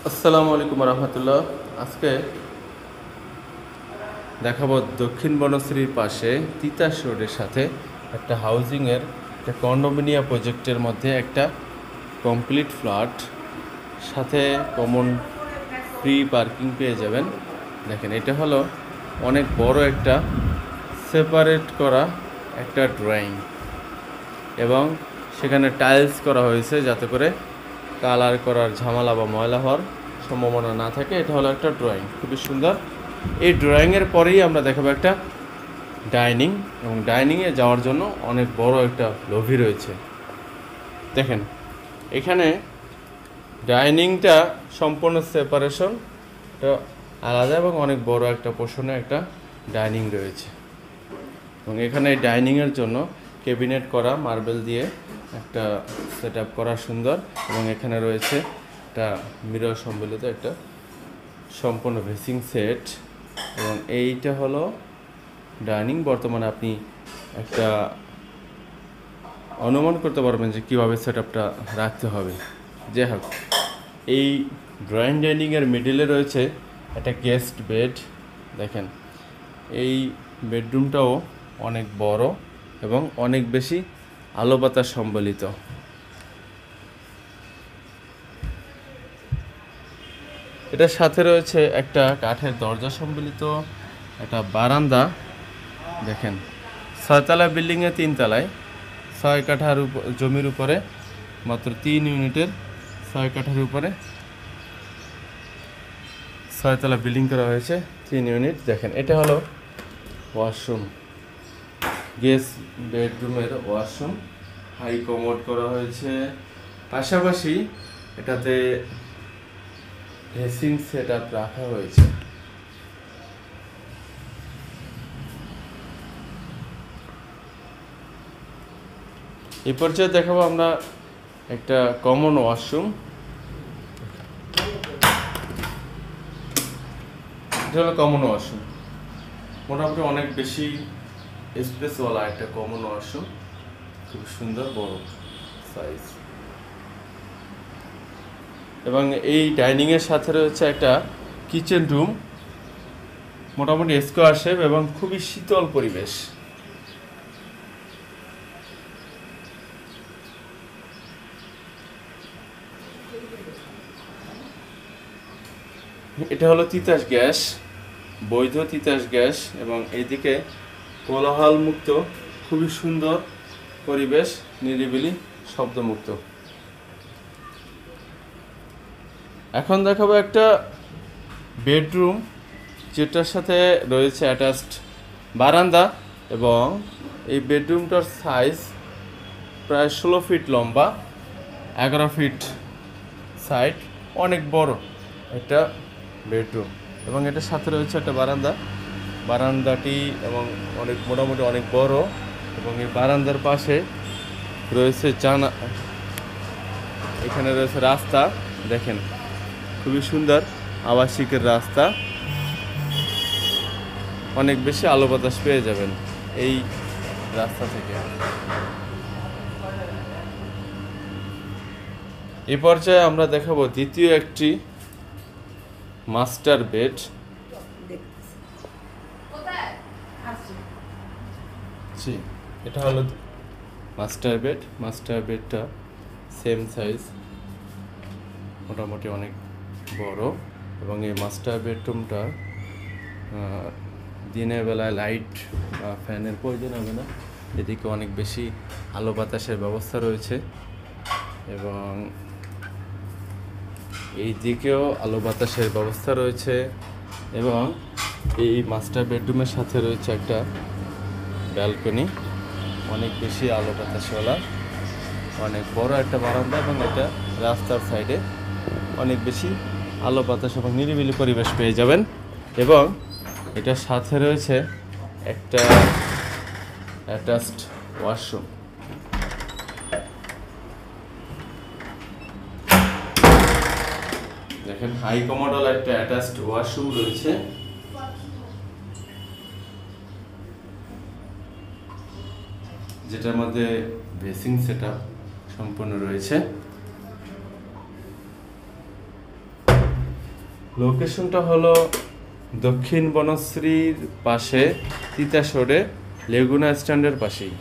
আসসালামু আলাইকুম রহমতুল্লাহ। আজকে দেখাবো দক্ষিণ বনশ্রীর পাশে তিতাস রোডের সাথে একটা হাউজিংয়ের একটা কন্ডোমিনিয়াম প্রজেক্টের মধ্যে একটা কমপ্লিট ফ্ল্যাট, সাথে কমন ফ্রি পার্কিং পেয়ে যাবেন। দেখেন, এটা হলো অনেক বড় একটা সেপারেট করা একটা ড্রয়িং, এবং সেখানে টাইলস করা হয়েছে যাতে করে কালার করার ঝামেলা বা ময়লা হওয়ার সম্ভাবনা না থাকে। এটা হলো একটা ড্রয়িং, খুবই সুন্দর। এই ড্রয়িংয়ের পরেই আমরা দেখাবো একটা ডাইনিং, এবং ডাইনিংয়ে যাওয়ার জন্য অনেক বড় একটা লবি রয়েছে। দেখেন, এখানে ডাইনিংটা সম্পূর্ণ সেপারেশন, এটা আলাদা, এবং অনেক বড় একটা পোর্শনে একটা ডাইনিং রয়েছে। এবং এখানে এই ডাইনিংয়ের জন্য ক্যাবিনেট করা মার্বেল দিয়ে একটা সেট আপ করা সুন্দর, এবং এখানে রয়েছে একটা মিরর সম্বলিত একটা সম্পূর্ণ ভেসিং সেট। এবং এইটা হলো ডাইনিং। বর্তমানে আপনি একটা অনুমান করতে পারবেন যে কীভাবে সেট আপটা রাখতে হবে। যাই হোক, এই ড্রয়িং ডাইনিংয়ের মিডিলে রয়েছে একটা গেস্ট বেড। দেখেন, এই বেডরুমটাও অনেক বড় এবং অনেক বেশি আলো বাতাস সম্বলিত। এটার সাথে রয়েছে একটা কাঠের দরজা সম্বলিত একটা বারান্দা। দেখেন, 6তলা বিল্ডিংয়ে 3তলায় 6 কাঠার জমির উপরে মাত্র 3 ইউনিটের 6 কাঠার উপরে 6তলা বিল্ডিং করা হয়েছে, 3 ইউনিট। দেখেন, এটা হলো ওয়াশরুম, গেস্ট বেডরুমের ওয়াশরুম, হাই কমোড করা হয়েছে। পাশাপাশি এটাতে ড্রেসিং সেট আপ রাখা হয়েছে। এই পর্যায়ে দেখাবো আমরা একটা কমন ওয়াশরুম। এটা হলো কমন ওয়াশরুম, মোটামুটি অনেক বেশি স্পেসওয়ালা একটা কমন ওয়াশরুম, খুব সুন্দর বড় সাইজ। এবং এই ডাইনিংয়ের সাথে রয়েছে একটা কিচেন রুম, মোটামুটি স্কোয়ার শেপ এবং খুবই শীতল পরিবেশ। এটা হলো তিতাস গ্যাস, বৈধ তিতাস গ্যাস, এবং এইদিকে কোলাহল মুক্ত খুবই সুন্দর পরিবেশ, নিরিবিলি শব্দমুক্ত। এখন দেখাবো একটা বেডরুম, যেটার সাথে রয়েছে অ্যাটাচড বারান্দা, এবং এই বেডরুমটার সাইজ প্রায় 16 ফিট লম্বা, 11 ফিট সাইড, অনেক বড় একটা বেডরুম। এবং এটার সাথে রয়েছে একটা বারান্দা, বারান্দাটি এবং মোটামুটি অনেক বড়। এবং এই বারান্দার পাশে রয়েছে জানা, এখানে রয়েছে রাস্তা। দেখেন, খুবই সুন্দর আবাসিকের রাস্তা, অনেক বেশি আলো বাতাস পেয়ে যাবেন এই রাস্তা থেকে। এই পর্যায়ে আমরা দেখাবো দ্বিতীয় একটি মাস্টার বেড। জি, এটা হলো মাস্টার বেড। মাস্টার বেডটা সেম সাইজ, মোটামুটি অনেক বড়। এবং এই মাস্টার বেডরুমটা দিনের বেলায় লাইট বা ফ্যানের প্রয়োজন হবে না, এদিকে অনেক বেশি আলো বাতাসের ব্যবস্থা রয়েছে, এবং এই দিকেও আলো বাতাসের ব্যবস্থা রয়েছে। এবং এই মাস্টার বেডরুমের সাথে রয়েছে একটা ব্যালকনি, অনেক বেশি আলো বাতাসওয়ালা, অনেক বড় একটা বারান্দা, এবং এটা রাস্তার সাইডে অনেক বেশি আলো বাতাস এবং নিরিবিলি পরিবেশ পেয়ে যাবেন। এবং এটার সাথে রয়েছে একটা অ্যাটাচড ওয়াশরুম। দেখেন, হাই কমোডাল একটা অ্যাটাচড ওয়াশরুম রয়েছে। যেটার মধ্যে বেসিং সেটআপ সম্পূর্ণ রয়েছে। লোকেশনটা হলো দক্ষিণ বনশ্রীর পাশে তিতাস রোডে লেগুনা স্ট্যান্ডের পাশেই।